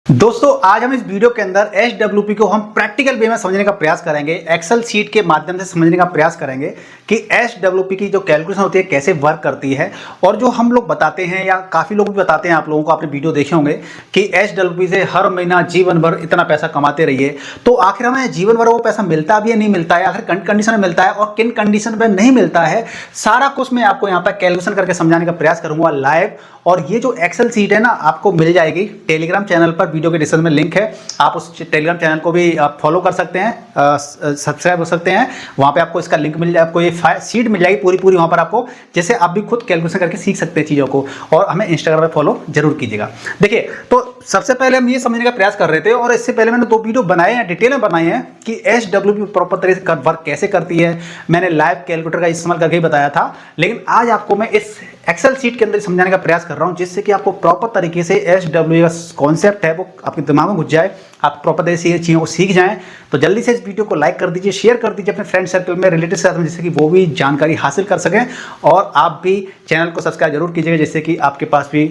दोस्तों आज हम इस वीडियो के अंदर एसडब्ल्यूपी को हम प्रैक्टिकल वे में समझने का प्रयास करेंगे। एक्सेल शीट के माध्यम से समझने का प्रयास करेंगे कि एसडब्ल्यूपी की जो कैलकुलेशन होती है कैसे वर्क करती है। और जो हम लोग बताते हैं या काफ़ी लोग भी बताते हैं, आप लोगों को आपने वीडियो देखे होंगे कि एसडब्ल्यूपी से हर महीना जीवन भर इतना पैसा कमाते रहिए, तो आखिर हमें जीवन भर वो पैसा मिलता भी है नहीं मिलता है, आखिर कंडीशन में मिलता है और किन कंडीशन में नहीं मिलता है, सारा कुछ मैं आपको यहाँ पर कैलकुलेशन करके समझाने का प्रयास करूंगा लाइव। और ये जो एक्सेल शीट है ना, आपको मिल जाएगी टेलीग्राम चैनल पर, वीडियो के डिस्क्रिप्शन में लिंक है, आप उस टेलीग्राम चैनल को भी आप फॉलो कर सकते हैं, सब्सक्राइब हो सकते हैं। वहाँ पे आपको इसका लिंक मिल जाए, आपको ये शीट मिल जाएगी पूरी वहाँ पर आपको, जैसे आप भी खुद कैलकुलेशन करके सीख सकते हैं चीज़ों को। और हमें इंस्टाग्राम पर फॉलो जरूर कीजिएगा। देखिए, तो सबसे पहले हम ये समझने का प्रयास कर रहे थे और इससे पहले मैंने 2 वीडियो बनाए हैं, डिटेल में बनाए हैं कि एसडब्ल्यूपी प्रॉपर तरीके से वर्क कैसे करती है। मैंने लाइव कैलकुलेटर का इस्तेमाल करके ही बताया था, लेकिन आज आपको मैं इस एक्सेल शीट के अंदर समझाने का प्रयास कर रहा हूं, जिससे कि आपको प्रॉपर तरीके से एसडब्ल्यूपी का कॉन्सेप्ट है वो आपके दिमाग में घुस जाए, आप प्रॉपर तरीके से ये चीज़ों को सीख जाएं। तो जल्दी से इस वीडियो को लाइक कर दीजिए, शेयर कर दीजिए अपने फ्रेंड सर्कल में, रिलेटिव साथ में, जिससे कि वो भी जानकारी हासिल कर सकें। और आप भी चैनल को सब्सक्राइब जरूर कीजिएगा, जिससे कि आपके पास भी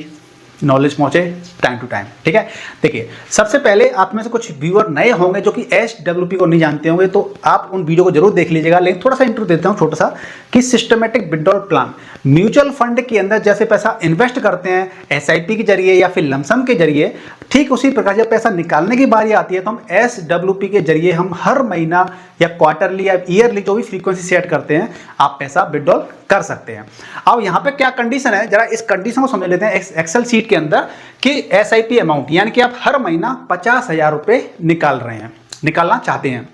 नॉलेज पहुंचे टाइम टू टाइम। ठीक है, देखिए सबसे पहले आप में से कुछ व्यूअर नए होंगे जो कि एसडब्ल्यूपी को नहीं जानते होंगे, तो आप उन वीडियो को जरूर देख लीजिएगा। लेकिन थोड़ा सा इंट्रो देता हूं छोटा सा कि systematic withdrawal plan, mutual fund के अंदर जैसे पैसा इन्वेस्ट करते हैं एसआईपी के जरिए या फिर लमसम के जरिए, ठीक उसी प्रकार जब पैसा निकालने की बारी आती है तो हम एसडब्ल्यूपी के जरिए हम हर महीना या क्वार्टरली या ईयरली जो भी फ्रीक्वेंसी सेट करते हैं, आप पैसा विड्रॉल कर सकते हैं। अब यहाँ पे क्या कंडीशन है, जरा इस कंडीशन को समझ लेते हैं एक्सेल शीट के अंदर कि एसआईपी अमाउंट, यानी कि आप हर महीना 50,000 रुपए निकालना चाहते हैं।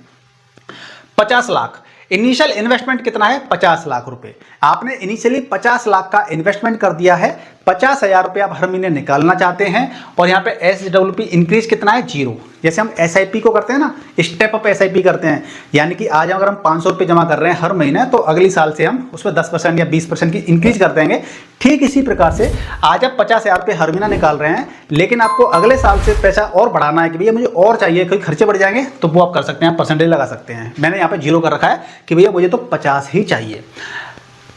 50 लाख इनिशियल इन्वेस्टमेंट कितना है, 50 लाख रुपए। आपने इनिशियली 50 लाख का इन्वेस्टमेंट कर दिया है, 50,000 रुपए आप हर महीने निकालना चाहते हैं। और यहाँ पे एसडब्ल्यूपी इंक्रीज कितना है, 0। जैसे हम एसआईपी को करते हैं ना, स्टेप अप एसआईपी करते हैं, यानी कि आज अगर हम 500 रुपये जमा कर रहे हैं हर महीने, तो अगली साल से हम उसमें 10% या 20% की इंक्रीज कर देंगे। ठीक इसी प्रकार से आज आप 50,000 रुपये हर महीना निकाल रहे हैं, लेकिन आपको अगले साल से पैसा और बढ़ाना है कि भैया मुझे और चाहिए, कोई खर्चे बढ़ जाएंगे, तो वो आप कर सकते हैं, आप परसेंटेज लगा सकते हैं। मैंने यहाँ पे 0 कर रखा है कि भैया मुझे तो 50 ही चाहिए।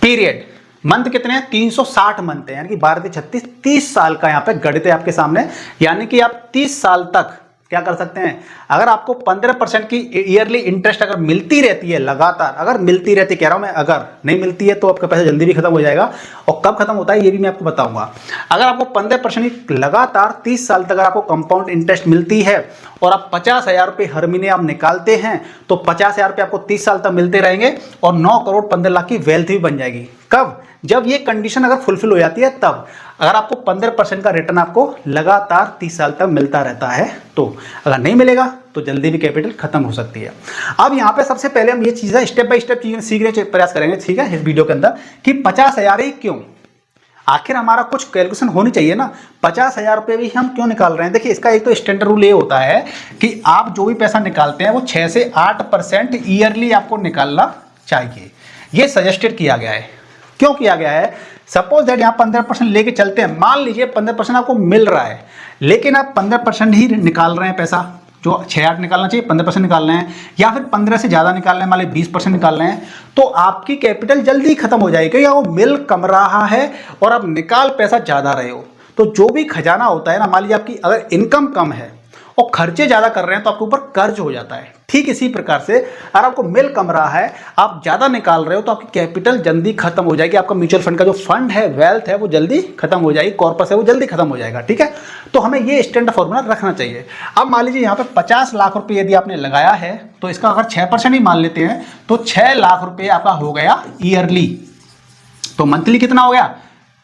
पीरियड, मंथ कितने हैं, 360 मंथ है, यानी कि 12 से 36, 30 साल का यहाँ पे गणित है आपके सामने। यानी कि आप 30 साल तक क्या कर सकते हैं, अगर आपको 15% की ईयरली इंटरेस्ट अगर मिलती रहती है लगातार, अगर मिलती रहती, कह रहा हूं मैं, अगर नहीं मिलती है तो आपका पैसा जल्दी भी खत्म हो जाएगा। और कब खत्म होता है ये भी मैं आपको बताऊंगा। अगर आपको 15% की लगातार 30 साल तक अगर आपको कंपाउंड इंटरेस्ट मिलती है और आप 50,000 रुपये हर महीने आप निकालते हैं, तो 50,000 रुपये आपको 30 साल तक मिलते रहेंगे और 9 करोड़ 15 लाख की वेल्थ भी बन जाएगी। कब, जब ये कंडीशन अगर फुलफिल हो जाती है तब, अगर आपको 15% का रिटर्न आपको लगातार 30 साल तक मिलता रहता है। तो अगर नहीं मिलेगा तो जल्दी भी कैपिटल खत्म हो सकती है। अब यहाँ पे सबसे पहले हम ये चीज़ें स्टेप बाय स्टेप चीजें सीखने का प्रयास करेंगे, ठीक है, इस वीडियो के अंदर, कि 50,000 ही क्यों, आखिर हमारा कुछ कैलकुलेशन होनी चाहिए ना। 50,000 रुपये भी हम क्यों निकाल रहे हैं, देखिए इसका एक तो स्टैंडर्ड रूल ये होता है कि आप जो भी पैसा निकालते हैं वो 6 से 8% ईयरली आपको निकालना चाहिए। ये सजेस्टेड किया गया है। क्यों किया गया है, सपोज दैट यहाँ 15% लेके चलते हैं, मान लीजिए 15% आपको मिल रहा है, लेकिन आप 15% ही निकाल रहे हैं पैसा, जो 6-8 निकालना चाहिए 15% निकाल रहे हैं, या फिर 15 से ज़्यादा निकाल रहे हैं, मान लीजिए 20% निकाल रहे हैं, तो आपकी कैपिटल जल्दी खत्म हो जाएगी, क्योंकि वो मिल कम रहा है और आप निकाल पैसा ज़्यादा रहे हो। तो जो भी खजाना होता है ना, मान लीजिए आपकी अगर इनकम कम है और खर्चे ज़्यादा कर रहे हैं, तो आपके ऊपर कर्ज हो जाता है। ठीक इसी प्रकार से अगर आपको मिल कम रहा है, आप ज़्यादा निकाल रहे हो, तो आपकी कैपिटल जल्दी खत्म हो जाएगी, आपका म्यूचुअल फंड का जो फंड है, वेल्थ है, वो जल्दी खत्म हो जाएगी, कॉर्पस है वो जल्दी खत्म हो जाएगा। ठीक है, तो हमें ये स्टैंडर्ड फॉर्मूला रखना चाहिए। अब मान लीजिए यहाँ पे 50 लाख रुपये यदि आपने लगाया है, तो इसका अगर 6% ही मान लेते हैं, तो 6 लाख रुपये आपका हो गया ईयरली। तो मंथली कितना हो गया,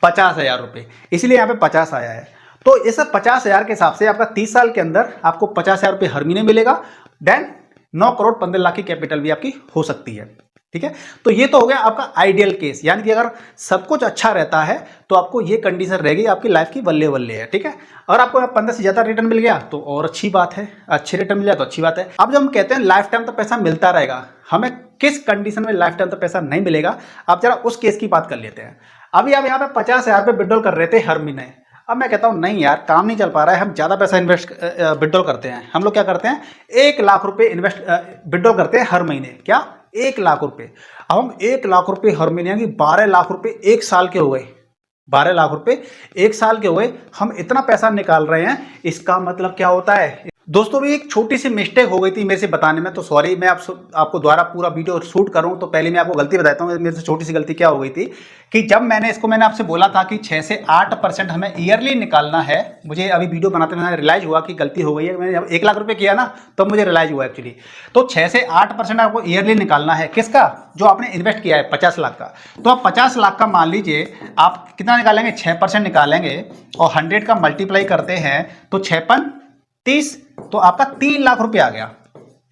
50,000 रुपये, इसलिए यहाँ पे 50 आया है। तो इस 50,000 के हिसाब से आपका 30 साल के अंदर आपको 50,000 रुपये हर महीने मिलेगा, देन 9 करोड़ 15 लाख की कैपिटल भी आपकी हो सकती है। ठीक है, तो ये तो हो गया आपका आइडियल केस, यानी कि अगर सब कुछ अच्छा रहता है तो आपको ये कंडीशन रहेगी, आपकी लाइफ की बल्ले बल्ले है। ठीक है, अगर आपको 15 से ज़्यादा रिटर्न मिल गया तो और अच्छी बात है, अच्छे रिटर्न मिल गया तो अच्छी बात है। अब जब हम कहते हैं लाइफ टाइम तो पैसा मिलता रहेगा, हमें किस कंडीशन में लाइफ टाइम तो पैसा नहीं मिलेगा, आप जरा उस केस की बात कर लेते हैं। अभी आप यहाँ पे 50,000 रुपये विड्रॉल कर रहे थे हर महीने, अब मैं कहता हूँ नहीं यार, काम नहीं चल पा रहा है, हम ज़्यादा पैसा विड्रॉल करते हैं। हम लोग क्या करते हैं, 1 लाख रुपये विड्रॉल करते हैं हर महीने। क्या, 1 लाख रुपये। अब हम 1 लाख रुपये हर महीने, यानी 12 लाख रुपये 1 साल के हो गए। 12 लाख रुपए 1 साल के हुए, हम इतना पैसा निकाल रहे हैं। इसका मतलब क्या होता है दोस्तों, भी एक छोटी सी मिस्टेक हो गई थी मेरे से बताने में, तो सॉरी। मैं आपको दोबारा पूरा वीडियो शूट करूं तो पहले मैं आपको गलती बताता हूं। मेरे से छोटी सी गलती क्या हो गई थी कि जब मैंने आपसे बोला था कि 6 से 8% हमें ईयरली निकालना है, मुझे अभी वीडियो बनाते हुए रियलाइज हुआ कि गलती हो गई है। मैंने जब 1 लाख रुपए किया ना तब मुझे रियलाइज हुआ एक्चुअली। तो 6 से 8% आपको ईयरली निकालना है। किसका? जो आपने इन्वेस्ट किया है 50 लाख का। तो आप 50 लाख का मान लीजिए आप कितना निकालेंगे, 6% निकालेंगे और 100 का मल्टीप्लाई करते हैं तो 6×5 = 30, तो आपका 3 लाख रुपए आ गया।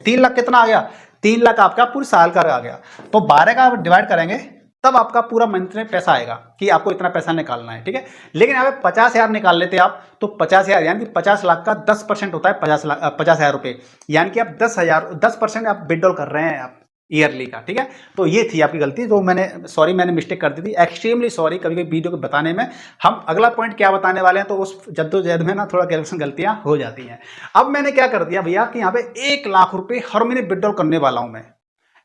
3 लाख कितना आ गया? 3 लाख आपका पूरे साल का आ गया। तो 12 का आप डिवाइड करेंगे तब आपका पूरा मंथ में पैसा आएगा कि आपको इतना पैसा निकालना है, ठीक है। लेकिन यहाँ पे 50,000 निकाल लेते आप तो 50,000 यानी कि 50 लाख का 10% होता है 50,000 रुपए, यानी कि आप 10% आप विड्रॉल कर रहे हैं आप ईयरली का, ठीक है। तो ये थी आपकी गलती, जो मैंने मिस्टेक कर दी थी, एक्सट्रीमली सॉरी। कभी कभी वीडियो को बताने में हम अगला पॉइंट क्या बताने वाले हैं तो उस जद्दोजहद में ना थोड़ा कैलकुलेशन गलतियां हो जाती हैं। अब मैंने क्या कर दिया भैया कि यहाँ पे 1 लाख रुपए हर महीने विड्रॉल करने वाला हूं मैं।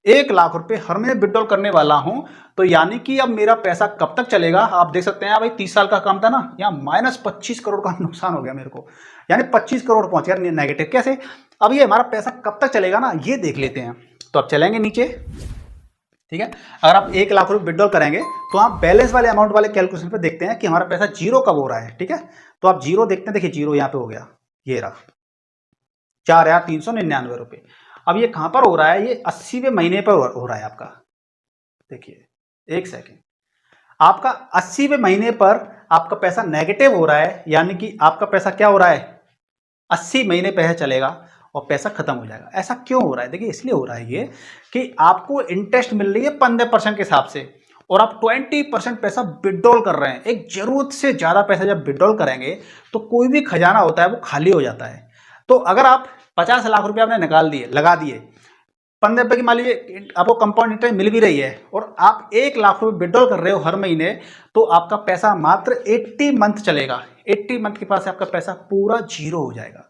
1 लाख रुपए हर महीने विड्रॉल करने वाला हूं। तो यानी कि अब मेरा पैसा कब तक चलेगा? आप देख सकते हैं भाई, 30 साल का काम था ना, यहाँ -25 करोड़ का नुकसान हो गया मेरे को, यानी 25 करोड़ पहुंच गया नेगेटिव। कैसे? अब ये हमारा पैसा कब तक चलेगा ना, ये देख लेते हैं। तो आप चलेंगे नीचे, ठीक है। अगर आप 1 लाख रुपए विड्रॉल करेंगे तो आप बैलेंस वाले अमाउंट वाले कैलकुलेशन पे देखते हैं कि हमारा पैसा जीरो कब हो रहा है, ठीक है। तो आप जीरो देखते हैं, देखिए जीरो यहाँ पे हो गया, ये रहा 4,399 रुपए। अब ये कहां पर हो रहा है? ये 80वें महीने पर हो रहा है आपका। देखिए 1 सेकेंड, आपका 80वें महीने पर आपका पैसा नेगेटिव हो रहा है, यानी कि आपका पैसा क्या हो रहा है, 80 महीने पैसा चलेगा और पैसा खत्म हो जाएगा। ऐसा क्यों हो रहा है? देखिए इसलिए हो रहा है ये कि आपको इंटरेस्ट मिल रही है 15% के हिसाब से और आप 20% पैसा विड्रॉल कर रहे हैं। एक जरूरत से ज्यादा पैसा जब विड्रॉल करेंगे तो कोई भी खजाना होता है वो खाली हो जाता है। तो अगर आप 50 लाख रुपए आपने निकाल दिए, लगा दिए, 15 रुपए की मान लीजिए आपको कंपाउंड इंटरेस्ट मिल भी रही है और आप 1 लाख रुपए विड्रॉल कर रहे हो हर महीने, तो आपका पैसा मात्र 80 मंथ चलेगा। 80 मंथ के पास आपका पैसा पूरा जीरो हो जाएगा,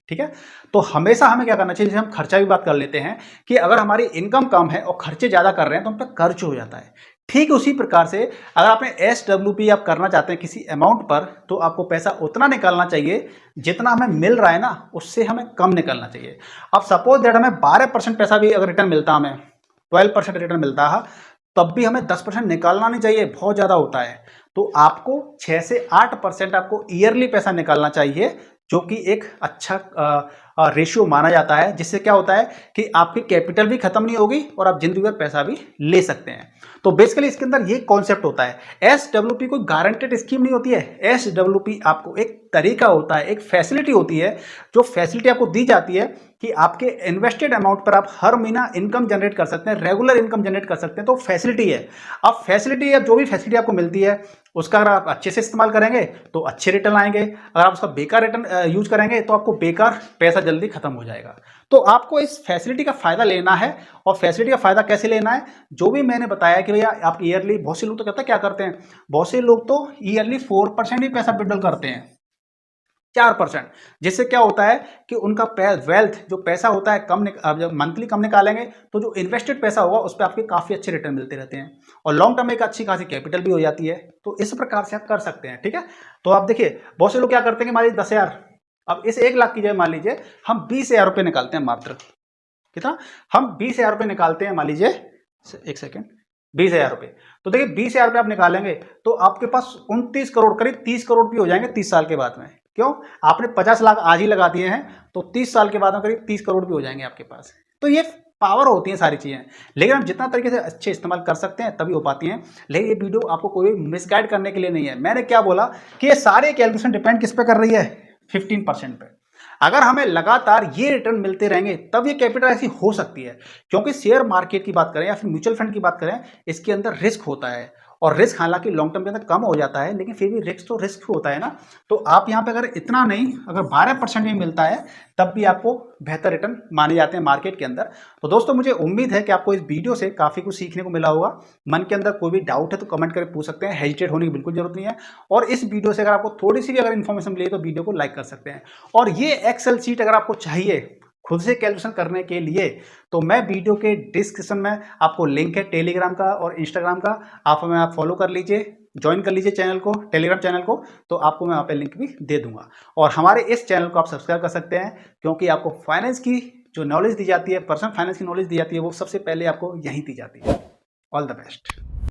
ठीक है। तो हमेशा हमें क्या करना चाहिए, जैसे हम खर्चा की बात कर लेते हैं कि अगर हमारी इनकम कम है और खर्चे ज्यादा कर रहे हैं तो हम पे कर्ज हो जाता है। ठीक उसी प्रकार से अगर आपने SWP आप करना चाहते हैं किसी अमाउंट पर, तो आपको पैसा उतना निकालना चाहिए जितना हमें मिल रहा है ना, उससे हमें कम निकालना चाहिए। अब सपोज दैट हमें 12% पैसा भी अगर रिटर्न मिलता, हमें 12% रिटर्न मिलता है, तब भी हमें 10% निकालना नहीं चाहिए, बहुत ज्यादा होता है। तो आपको 6 से 8% आपको ईयरली पैसा निकालना चाहिए, जो कि एक अच्छा रेशियो माना जाता है, जिससे क्या होता है कि आपकी कैपिटल भी खत्म नहीं होगी और आप जिंदगी भर पैसा भी ले सकते हैं। तो बेसिकली इसके अंदर ये कॉन्सेप्ट होता है। SWP कोई गारंटेड स्कीम नहीं होती है। SWP आपको एक तरीका होता है, एक फैसिलिटी होती है, जो फैसिलिटी आपको दी जाती है कि आपके इन्वेस्टेड अमाउंट पर आप हर महीना इनकम जनरेट कर सकते हैं, रेगुलर इनकम जनरेट कर सकते हैं। तो फैसिलिटी है। अब फैसिलिटी या जो भी फैसिलिटी आपको मिलती है उसका अगर आप अच्छे से इस्तेमाल करेंगे तो अच्छे रिटर्न आएंगे, अगर आप उसका बेकार रिटर्न यूज करेंगे तो आपको बेकार पैसा जल्दी खत्म हो जाएगा। तो आपको इस फैसिलिटी का फायदा लेना है। और फैसिलिटी का फायदा कैसे लेना है, जो भी मैंने बताया कि भैया आप ईयरली, बहुत से लोग तो कहते हैं क्या करते हैं, बहुत से लोग तो ईयरली 4% ही पैसा विड्रॉल करते हैं, 4%, जिससे क्या होता है कि उनका वेल्थ जो पैसा होता है कम, जब मंथली कम निकालेंगे तो जो इन्वेस्टेड पैसा होगा उस पर आपके काफी अच्छे रिटर्न मिलते रहते हैं और लॉन्ग टर्म में एक अच्छी खासी कैपिटल भी हो जाती है। तो इस प्रकार से आप कर सकते हैं, ठीक है। तो आप देखिए बहुत से लोग क्या करते हैं कि मान लीजिए 10,000, अब इस 1 लाख की जगह मान लीजिए हम 20,000 रुपये निकालते हैं, मात्र कितना, हम 20,000 रुपये निकालते हैं, मान लीजिए 1 सेकेंड, 20,000 रुपये। तो देखिए 20,000 रुपये आप निकालेंगे तो आपके पास 29 करोड़, करीब 30 करोड़ भी हो जाएंगे 30 साल के बाद में। क्यों? आपने 50 लाख आज ही लगा दिए हैं तो 30 साल के बाद में करीब 30 करोड़ भी हो जाएंगे आपके पास। तो ये पावर होती है सारी चीजें, लेकिन हम जितना तरीके से अच्छे इस्तेमाल कर सकते हैं तभी हो पाती हैं। लेकिन ये वीडियो आपको कोई मिसगाइड करने के लिए नहीं है। मैंने क्या बोला कि ये सारे कैलकुलेशन डिपेंड किस पे कर रही है, 15% पे। अगर हमें लगातार ये रिटर्न मिलते रहेंगे तब ये कैपिटल ऐसी हो सकती है, क्योंकि शेयर मार्केट की बात करें या फिर म्यूचुअल फंड की बात करें, इसके अंदर रिस्क होता है और रिस्क हालांकि लॉन्ग टर्म के अंदर कम हो जाता है, लेकिन फिर भी रिस्क तो रिस्क होता है ना। तो आप यहाँ पे अगर इतना नहीं, अगर 12% भी मिलता है तब भी आपको बेहतर रिटर्न माने जाते हैं मार्केट के अंदर। तो दोस्तों मुझे उम्मीद है कि आपको इस वीडियो से काफी कुछ सीखने को मिला होगा। मन के अंदर कोई भी डाउट है तो कमेंट करके पूछ सकते हैं, हेजिटेट होने की बिल्कुल जरूरत नहीं है। और इस वीडियो से अगर आपको थोड़ी सी भी अगर इन्फॉर्मेशन मिली तो वीडियो को लाइक कर सकते हैं। और ये एक्सेल शीट अगर आपको चाहिए खुद से कैलकुलेशन करने के लिए, तो मैं वीडियो के डिस्क्रिप्शन में आपको लिंक है टेलीग्राम का और इंस्टाग्राम का, आप हमें आप फॉलो कर लीजिए। ज्वाइन कर लीजिए चैनल को, टेलीग्राम चैनल को, तो आपको मैं वहाँ पे लिंक भी दे दूंगा। और हमारे इस चैनल को आप सब्सक्राइब कर सकते हैं, क्योंकि आपको फाइनेंस की जो नॉलेज दी जाती है, पर्सनल फाइनेंस की नॉलेज दी जाती है, वो सबसे पहले आपको यहीं दी जाती है। All the best.